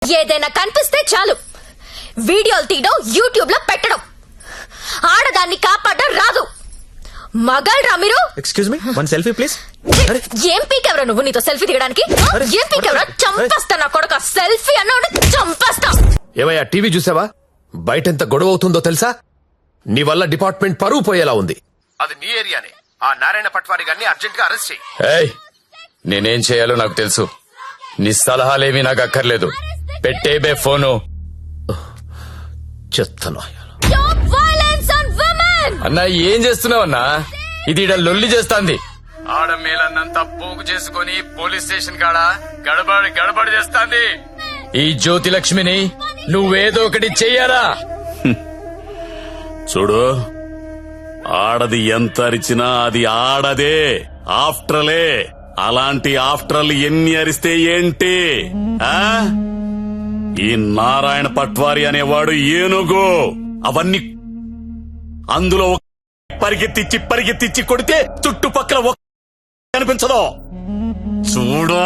ఏదైనా కనిపిస్తే చాలు వీడియోలు తీయడం, యూట్యూబ్ లో పెట్టడం. ఆడదాన్ని కాపాడడం రాదు. మగాళ్ళరా మీరు? Excuse me, one selfie please. ఏం పీకెవరా నువ్వు? నీతో సెల్ఫీ దిగడానికి ఏం పీకెవరా? చంపేస్తా నా కొడుక. సెల్ఫీ అన్నాడు చంపేస్తా. ఏమయ్యా టీవీ చూసావా? బయట ఎంత గొడవ అవుతుందో తెలుసా? నీ వల్ల డిపార్ట్మెంట్ పరువు పోయేలా ఉంది. అది నీ ఏరియానే. ఆ నారాయణ పట్వారి గారిని అర్జెంట్ గా అరెస్ట్ చేయి. ఏయ్, నేనేం చేయాలో నాకు తెలుసు. నీ సలహాలేమీ నాకు అక్కర్లేదు. పెట్టేబే ఫోను. చెత్తను అన్నా ఏం చేస్తున్నావన్నా? ఇది ఈడ లొల్లి చేస్తాంది. ఆడ మేలన్నంతా పోగు చేసుకుని పోలీస్ స్టేషన్ కాడ గడబడి చేస్తాంది. ఈ జ్యోతి లక్ష్మిని నువ్వేదో ఒకటి చెయ్యాలా? చూడు, ఆడది ఎంత అరిచినా అది ఆడదే, ఆఫ్టర్లే. అలాంటి ఆఫ్టర్లు ఎన్ని అరిస్తే ఏంటి? ఈ నారాయణ పట్వారి అనేవాడు ఏనుగు. అవన్నీ అందులో పరిగెత్తిచ్చి కొడితే చుట్టుపక్కల కనిపించదు. చూడు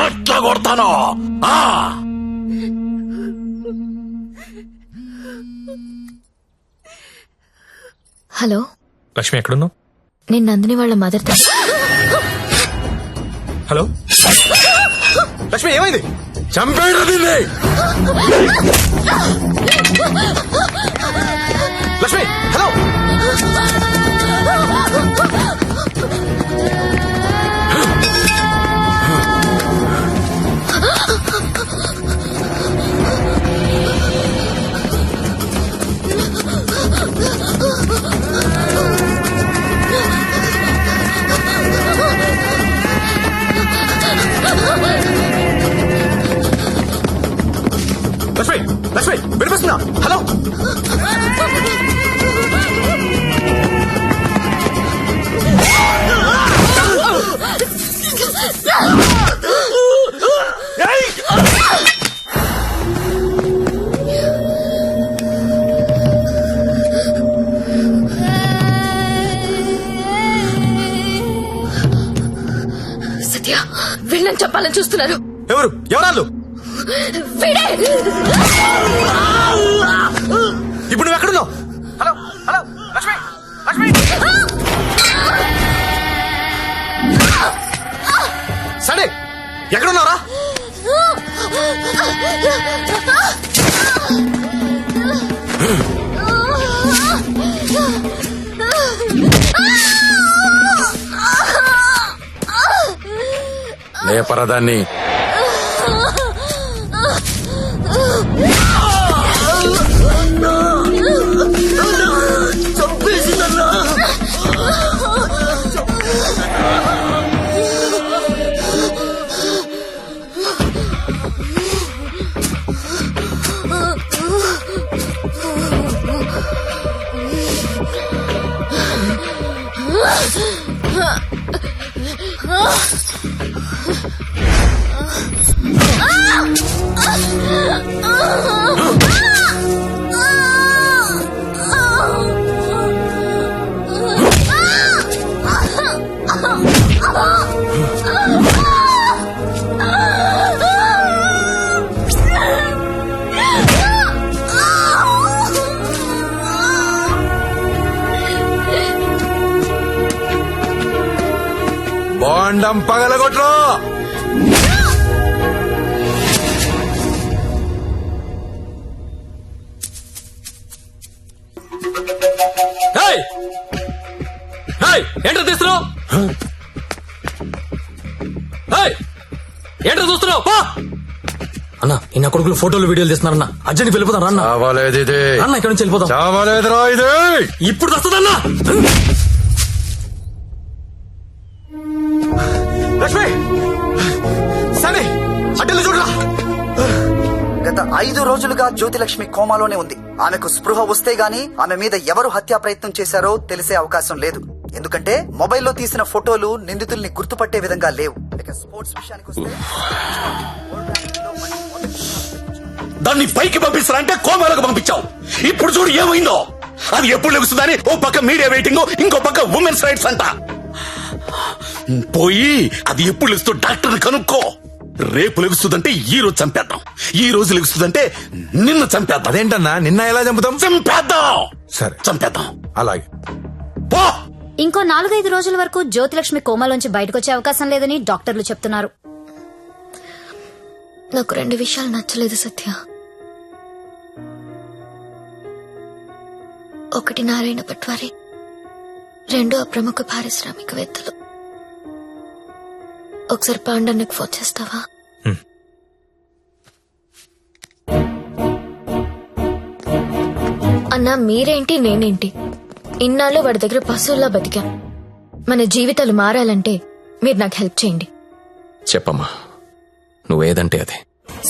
ఎట్లా కొడతానో. హలో లక్ష్మి ఎక్కడున్నావు? నేను నందిని వాళ్ళ మదర్. హలో లక్ష్మి, ఏమైంది? చంపేడు దీన్ని. లక్ష్మి హలో. లక్ష్మి లక్ష్మి వినిపిస్తుందా? హలో. సత్య, వీళ్ళని చెప్పాలని చూస్తున్నారు. ఎవరు? ఎవరాళ్ళు? వీడే. ఇప్పుడు నువ్వు ఎక్కడున్నావు? Hello hello Lakshmi Lakshmi. సరే ఎక్కడున్నారా? లేపరదాన్ని. బాండం పగలగొట్టు. ఏంటో తీస్తున్నావు? ఏంటో చూస్తున్నావు? అన్న ఇన్న కొడుకులు ఫోటోలు వీడియోలు తీస్తున్నారన్న. అర్జెంట్ వెళ్ళిపోతాను అన్న. చావాలేదు ఇది. అన్న ఇక్కడ నుంచి వెళ్ళిపోతాం. చావాలేదురా ఇది. ఇప్పుడు వస్తుందన్న. లక్ష్మి సరే అడ్డలు చూడరా. గత 5 రోజులుగా జ్యోతిలక్ష్మి కోమాలోనే ఉంది. ఆమెకు స్పృహ వస్తే గాని ఆమె మీద ఎవరు హత్యా ప్రయత్నం చేశారో తెలిసే అవకాశం లేదు. ఎందుకంటే మొబైల్లో తీసిన ఫోటోలు నిందితుల్ని గుర్తుపట్టే విధంగా లేవు. ఇక స్పోర్ట్స్ విషయానికి వస్తే దాన్ని పైకి పంపిస్తారంటే కోమాలకు పంపించావు. ఇప్పుడు చూడు ఏమైందో. అది ఎప్పుడు లెగుస్తుందని ఓ పక్క మీడియా వెయిటింగ్, ఇంకో పక్క ఉమెన్స్ రైట్స్ అంట. పోయి అది ఎప్పుడు లెగుస్తూ డాక్టర్ కనుక్కో. రేపు లెగుస్తుందంటే ఈ రోజు చంపేద్దాం, ఈ రోజు లెగుస్తుందంటే నిన్న చంపేద్దాం. అదేంటన్నా నిన్న ఎలా చంపుతాం? చంపేద్దాం, సరే చంపేద్దాం. అలాగే. పో. ఇంకో 4-5 రోజుల వరకు జ్యోతిలక్ష్మి కోమాలోంచి బయటకొచ్చే అవకాశం లేదని డాక్టర్లు చెప్తున్నారు. నాకు 2 విషయాలు నచ్చలేదు సత్య. ఒకటి నారాయణ పట్వారి, 2 ప్రముఖ పారిశ్రామికవేత్తలు. ఒకసారి పాండన్నకు ఫోన్ చేస్తావా? అన్నా మీరేంటి నేనేంటి, ఇన్నాళ్ళు వాడి దగ్గర పశువుల్లా బతికాం. మన జీవితాలు మారాలంటే మీరు నాకు హెల్ప్ చేయండి. చెప్పమ్మా, నువ్వేదంటే అదే.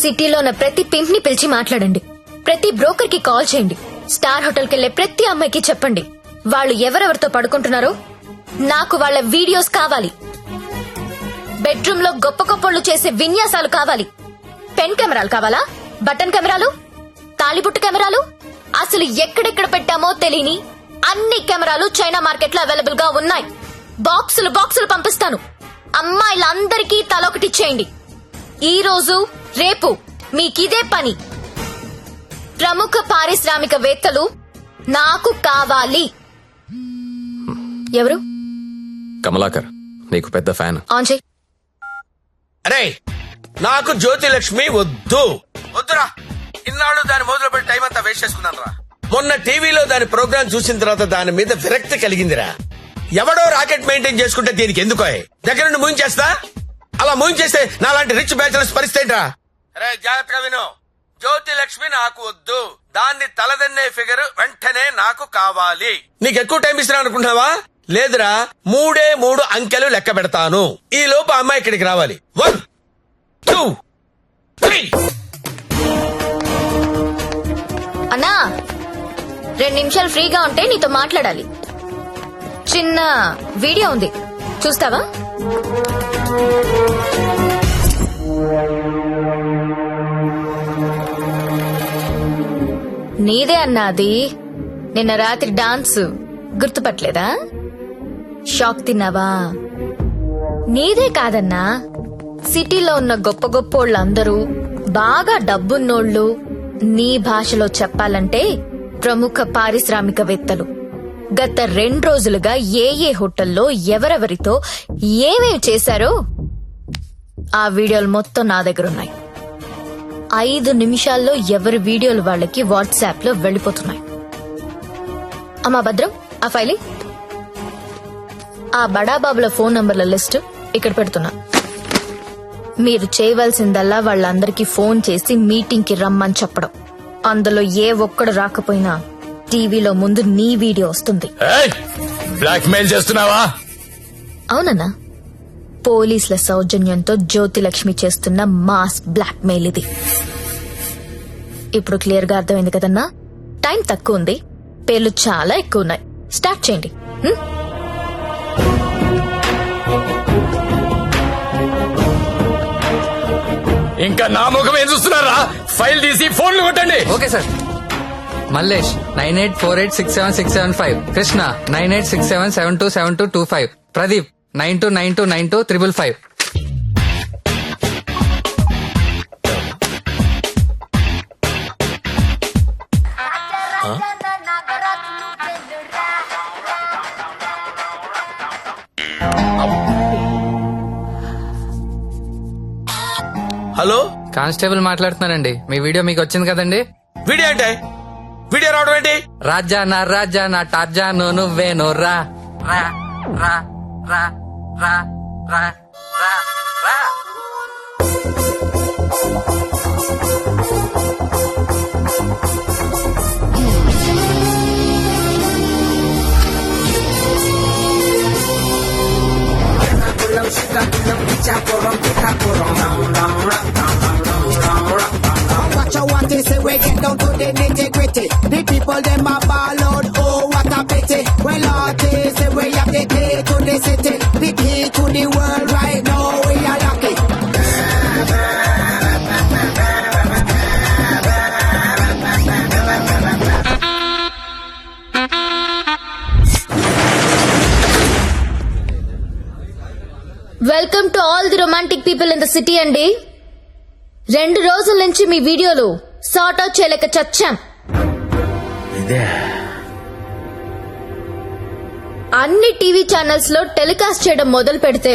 సిటీలో ఉన్న ప్రతి పింప్ ని పిలిచి మాట్లాడండి. ప్రతి బ్రోకర్ కి కాల్ చేయండి. స్టార్ హోటల్ కెళ్లే ప్రతి అమ్మాయికి చెప్పండి వాళ్ళు ఎవరెవరితో పడుకుంటున్నారో నాకు వాళ్ళ వీడియోస్ కావాలి. బెడ్రూమ్ లో గొప్ప గొప్పళ్ళు చేసే విన్యాసాలు కావాలి. పెన్ కెమెరాలు కావాలా? బటన్ కెమెరాలు, తాళిబుట్టు కెమెరాలు, అసలు ఎక్కడెక్కడ పెట్టామో తెలియని అన్ని కెమెరాలు చైనా మార్కెట్ లో అవైలబుల్ గా ఉన్నాయి. బాక్సులు బాక్సులు పంపిస్తాను. అమ్మాయిలందరికీ తలొకటి చేయండి. ఈ రోజు రేపు మీకిదే పని. ప్రముఖ పారిశ్రామికవేత్తలు నాకు కావాలి. ఎవరు? కమలాకర్, నీకు పెద్ద ఫ్యాన్. ఆన్ చేయి. అరే, నాకు జ్యోతిలక్ష్మి వద్దు. వద్దురా, ఇన్నాళ్ళు దాని మొదలు పెట్టి టైం అంతా వేస్ట్ చేసుకున్నాను రా. మొన్న టీవీలో దాని ప్రోగ్రామ్ చూసిన తర్వాత దాని మీద విరక్తి కలిగిందిరా. ఎవడో రాకెట్ మెయింటైన్ చేసుకుంటే దీనికి ఎందుకో దగ్గర నుండి మూయించేస్తా. అలా మూయించేస్తే నాలాంటి రిచ్ బ్యాచులర్స్ పరిస్థితి రా. అరే జాగ్రత్తగా విను, జ్యోతిలక్ష్మి నాకు వద్దు. దాన్ని తలదన్నే ఫిగర్ వెంటనే నాకు కావాలి. నీకు ఎక్కువ టైం ఇస్తున్నా అనుకుంటున్నావా? లేదురా, 3 అంకెలు లెక్క పెడతాను. ఈ లోపు అమ్మాయి ఇక్కడికి రావాలి. 1 2 3. అన్నా 2 నిమిషాలు ఫ్రీగా ఉంటే నీతో మాట్లాడాలి. చిన్న వీడియో ఉంది, చూస్తావా? నీదే అన్నా అది. నిన్న రాత్రి డాన్స్ గుర్తుపట్టలేదా? షాక్ తిన్నావా? నీదే కాదన్నా, సిటీలో ఉన్న గొప్ప గొప్పోళ్ళందరూ బాగా డబ్బున్నోళ్ళు. నీ భాషలో చెప్పాలంటే ప్రముఖ పారిశ్రామికవేత్తలు గత 2 రోజులుగా ఏ హోటల్లో ఎవరెవరితో ఏమేమి చేశారో ఆ వీడియోలు మొత్తం నా దగ్గరున్నాయి. 5 నిమిషాల్లో ఎవరి వీడియోలు వాళ్ళకి వాట్సాప్ లో వెళ్లిపోతున్నాయి. అమ్మా భద్రం, ఆ ఫైలి ఆ బడాబాబుల ఫోన్ నంబర్ల లిస్టు ఇక్కడ పెడుతున్నా. మీరు చేయవలసిందల్లా వాళ్ళందరికీ ఫోన్ చేసి మీటింగ్ కి రమ్మని చెప్పడం. అందులో ఏ ఒక్కడు రాకపోయినా టీవీలో ముందు నీ వీడియో వస్తుంది. బ్లాక్ మెయిల్ చేస్తున్నావా? అవునన్నా, పోలీసుల సౌజన్యంతో జ్యోతిలక్ష్మి చేస్తున్న మాస్ బ్లాక్ మెయిల్ ఇది. ఇప్పుడు క్లియర్ గా అర్థమైంది కదన్నా? టైం తక్కువ ఉంది, పేర్లు చాలా ఎక్కువ ఉన్నాయి. స్టార్ట్ చేయండి. ఇంకా నా ముఖం ఏం చూస్తున్నారా? ఫైల్ తీసి ఫోన్లు కొట్టండి. Okay sir. Mallesh 9848676775, Krishna 9867727225, Pradeep 92929255. Hello, constable మాట్లాడుతున్నానండి. మీ వీడియో మీకు వచ్చింది కదండి? వీడియో అంటే వీడియో రావడం ఏంటి? రాజా నా టార్జాను నువ్వేను రా రా రా రా రా రా రా రా. What you want is say we get down to the nitty-gritty. The people them a ball out, oh what a pity. Well artists say we have the key to the city, the key to the world right now we are lucky. Welcome to all the romantic people in the city అండి. 2 రోజుల నుంచి మీ వీడియోలు sort out చేయలేక చచ్చాం. అన్ని TV channels లో telecast చేయడం మొదలు పెడితే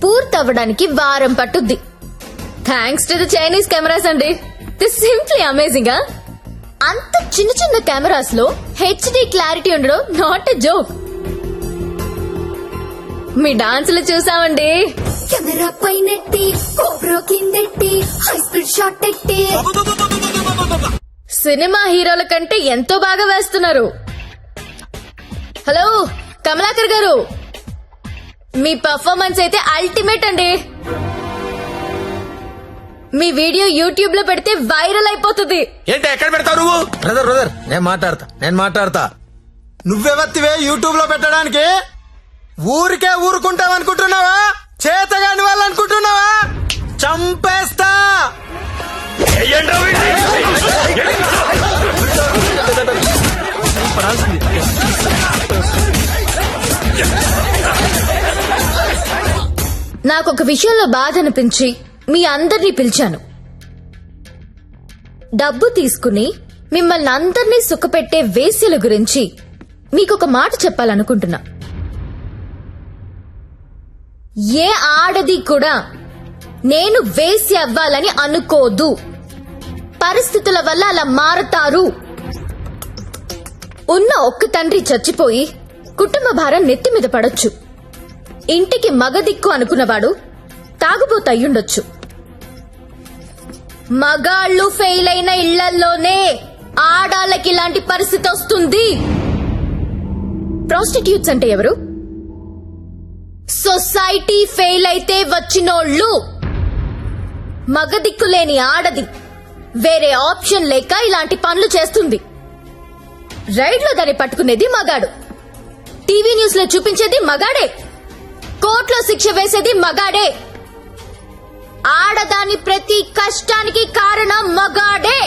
పూర్తవ్వడానికి వారం పట్టుద్ది. Thanks to the Chinese cameras అండి. This simply amazing. అంత చిన్న చిన్న కెమెరాస్ లో హెచ్డి క్లారిటీ ఉండడం నాట్ ఎ జోక్. మీ డాన్సులు చూసామండి. కెమెరా పైనెట్టి కోబ్రో కిందెట్టి హై స్పీడ్ షాట్ ఎట్టి సినిమా హీరోల కంటే ఎంతో బాగా వేస్తున్నారు. హలో కమలాకర్ గారు, మీ పర్ఫార్మెన్స్ అయితే అల్టిమేట్ అండి. మీ వీడియో యూట్యూబ్ లో పెడితే వైరల్ అయిపోతుంది. ఏంటి ఎక్కడ పెడతావు నువ్వు? బ్రదర్ నేను మాట్లాడతా. నువ్వెవత్తివే యూట్యూబ్ లో పెట్టడానికి? ఊరికే ఊరుకుంటావనుకుంటున్నావా? చేతగాని వాళ్ళు అనుకుంటున్నావా? చంపేస్తా. నాకొక విషయంలో బాధ అనిపించి మీ అందరినీ పిలిచాను. డబ్బు తీసుకుని మిమ్మల్ని అందరినీ సుఖపెట్టే వేశ్యల గురించి మీకొక మాట చెప్పాలనుకుంటున్నా. ఏ ఆడది కూడా నేను వేశ్య అవ్వాలని అనుకోదు. పరిస్థితుల వల్ల అలా మారతారు. ఉన్న ఒక్క తండ్రి చచ్చిపోయి కుటుంబ భారం నెత్తి మీద పడొచ్చు. ఇంటికి మగదిక్కు అనుకున్నవాడు తాగుబోతు అయ్యుండొచ్చు. మగాళ్ళు ఫెయిల్ అయిన ఇళ్లల్లోనే ఆడాళ్ళకి ఇలాంటి పరిస్థితి వస్తుంది. ప్రాస్టిట్యూట్స్ అంటే ఎవరు? సొసైటీ ఫెయిల్ అయితే వచ్చినోళ్ళు. మగదిక్కులేని ఆడది వేరే ఆప్షన్ లేక ఇలాంటి పనులు చేస్తుంది. రైడ్ లో దాన్ని పట్టుకునేది మగాడు, టీవీ న్యూస్ లో చూపించేది మగాడే, కోర్టులో శిక్ష వేసేది మగాడే. ఆడదాని ప్రతి కష్టానికి కారణం మగాడే.